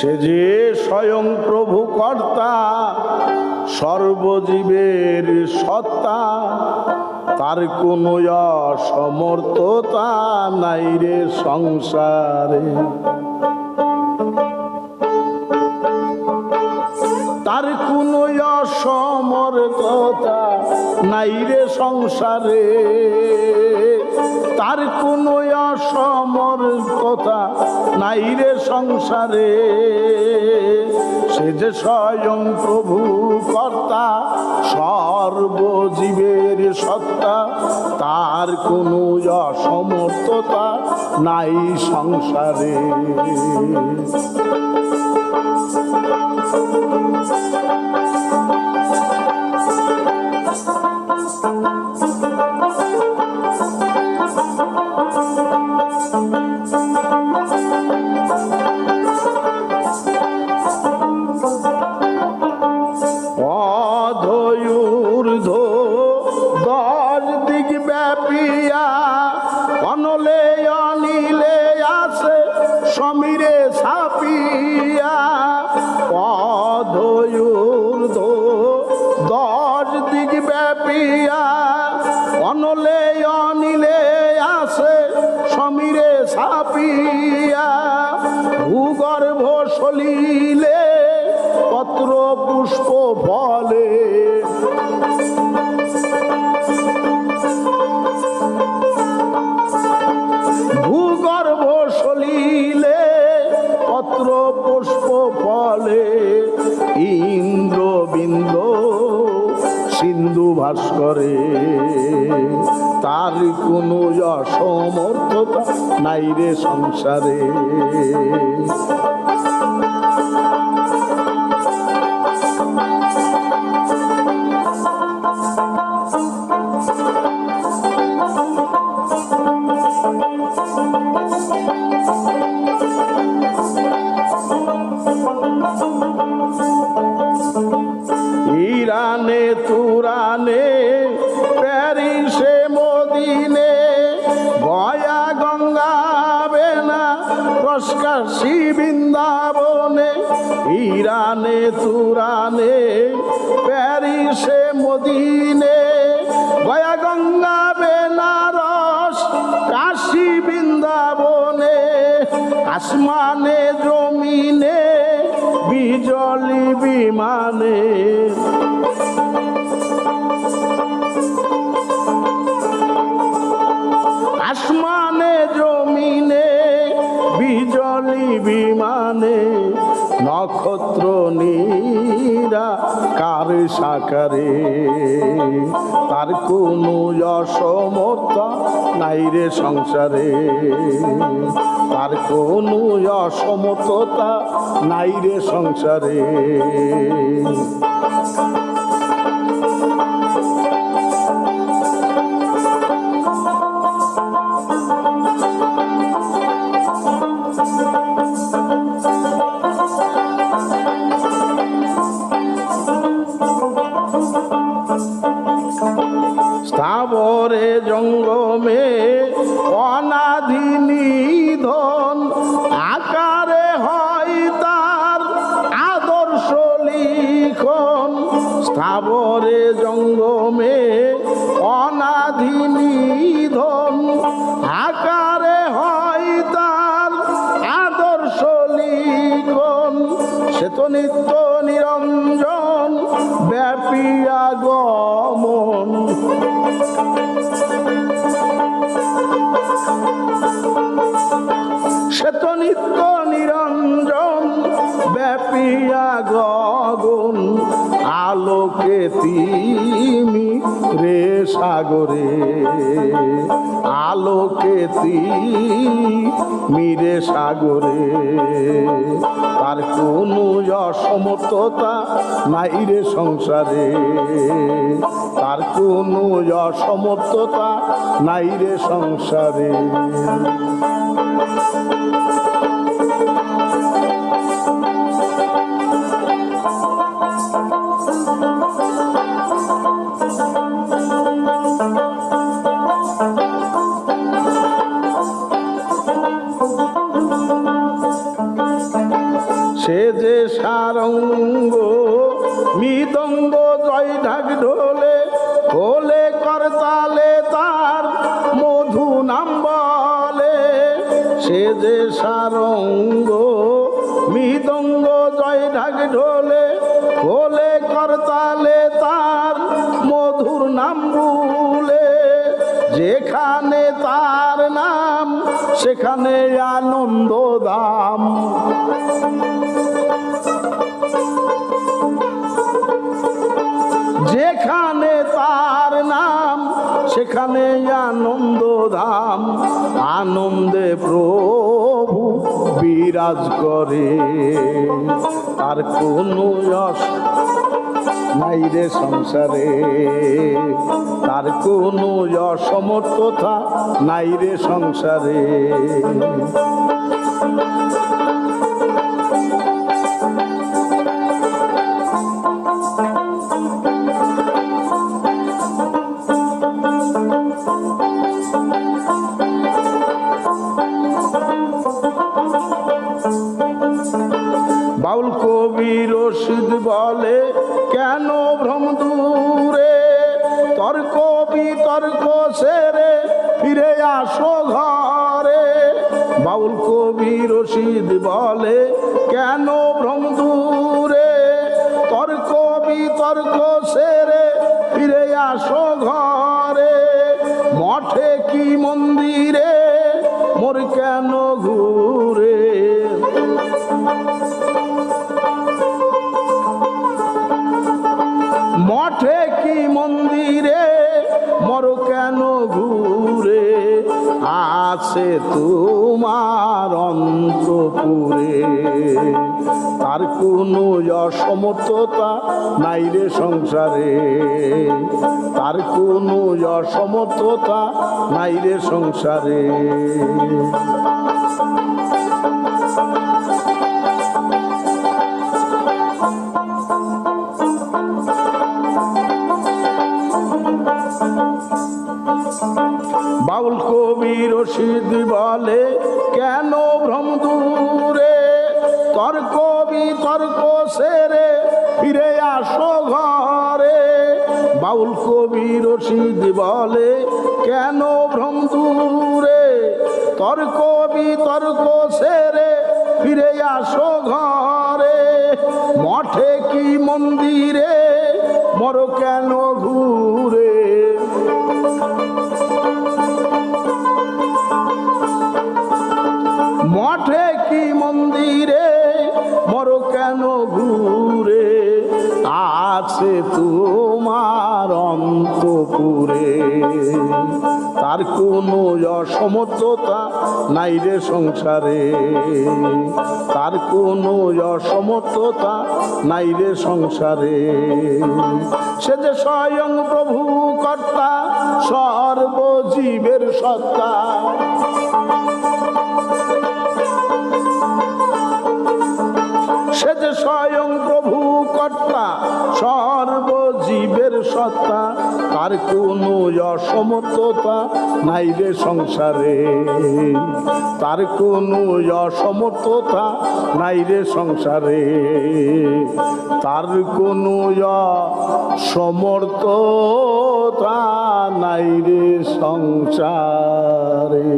সে যে স্বয়ং প্রভু কর্তা, সর্বজীবের সত্তা, তার কোনো অসমর্থতা নাই রে সংসারে। তার কোনো অসমর্থতা নাই রে সংসারে, তার কোনো অসমর্থতা নাই রে সংসারে। সে যে স্বয়ং প্রভু কর্তা, সর্বজীবের সত্তা, তার কোনো অসমর্থতা নাই সংসারে। অনলে অনিলে আছে সমীরে ছাপিয়া, অধূর্ধ্ব 10 দিক ব্যাপিয়া, অনলে অনিলে আছে সমীরে ছাপিয়া। ভূগর্ভ সলিলে পত্র পুষ্প ফলে, ভূগর্ভ সলিলে পত্র পুষ্প ফলে। ইন্দ্রবিন্দ সিন্ধু ভাস্করে, তার কোনো অসমর্থতা নাই রে সংসারে। ইরানে তুরানে প্যারিসে মদিনে, গয়া গঙ্গা বেনা রসকাশি বৃন্দাবনে। ইরানে তুরানে প্যারিসে মদিনে, গয়া গঙ্গা বেনারস কাশী বৃন্দাবনে। আসমানে জমিনে বিজলি বিমানে, আসমানে জমিনে বিজলি বিমানে। নক্ষত্র নিরাকার সাকারে, তার কোনো অসমর্থতা নাই রে সংসারে। তার কোনো অসমর্থতা নাই রে সংসারে। স্থাবরে জঙ্গমে অনাদি নিধন, আকারে হয় তার আদর্শ লিখন। স্থাবরে জঙ্গমে অনাদি নিধন, আকারে হয় তার আদর্শ লিখন। সে তো নিত্য নিরঞ্জন ব্যাপিয়া গমন, সে তো নিত্য নিরঞ্জন ব্যাপিয়া গগন। আলোকে তিমি রে সাগরে, আলোকে তিমি রে সাগরে। তার কোনো অসমর্থতা নাই রে সংসারে। তার কোনো অসমর্থতা নাই রে সংসারে। সে সারঙ্গ মৃদঙ্গ জয় ঢাক ঢোলে হোলে করতালে তার মধু নাম বলে সে যে সারঙ্গ মৃদঙ্গ জয় ঢাক ঢোলে হোলে করতালে তার মধুর নাম ভুলে যেখানে তার নাম সেখানে আনন্দ ধাম যেখানে তার নাম সেখানে আনন্দ ধাম আনন্দে প্রভু বিরাজ করে তার কোনো যশ নাই রে সংসারে তার কোনো অসমর্থতা নাই রে সংসারে বাউল কবি রশিদ বলে কেন ভ্রম দূরে তর্ক বিতর্ক সেরে ফিরে আসো ঘরে বাউল কবি রশিদ বলে কেন ভ্রম দূরে তর্ক বিতর্ক সেরে ফিরে আসো ঘরে মঠে কি মন্দিরে মোর কেন ঘুরে মঠে কি মন্দিরে মর কেন ঘুরে আছে তোমার অন্তপুরে তার কোনো অসমর্থতা নাই রে সংসারে তার কোনো অসমর্থতা নাই রে সংসারে বাউল কবি রশিদ বলে কেন ভ্রম দূরে তর্ক বিতর্ক সেরে ফিরে আসো ঘরে বাউল কবি রশিদ বলে কেন ভ্রম দূরে তর্ক বিতর্ক সেরে ফিরে আসো ঘরে মঠে কি মন্দিরে মর কেন ঘুরে মঠে কি মন্দিরে মর কেন ঘুরে আছে তোমার অন্তপুরে তার কোনো অসমর্থতা নাই রে সংসারে তার কোনো অসমর্থতা নাই রে সংসারে সে যে স্বয়ং প্রভু কর্তা সর্বজীবের সত্তা সে যে স্বয়ং প্রভু কর্তা সর্বজীবের সত্তা তার কোনো অসমর্থতা নাই রে সংসারে তার কোনো অসমর্থতা নাই রে সংসারে তার কোনো অসমর্থতা নাই রে সংসারে।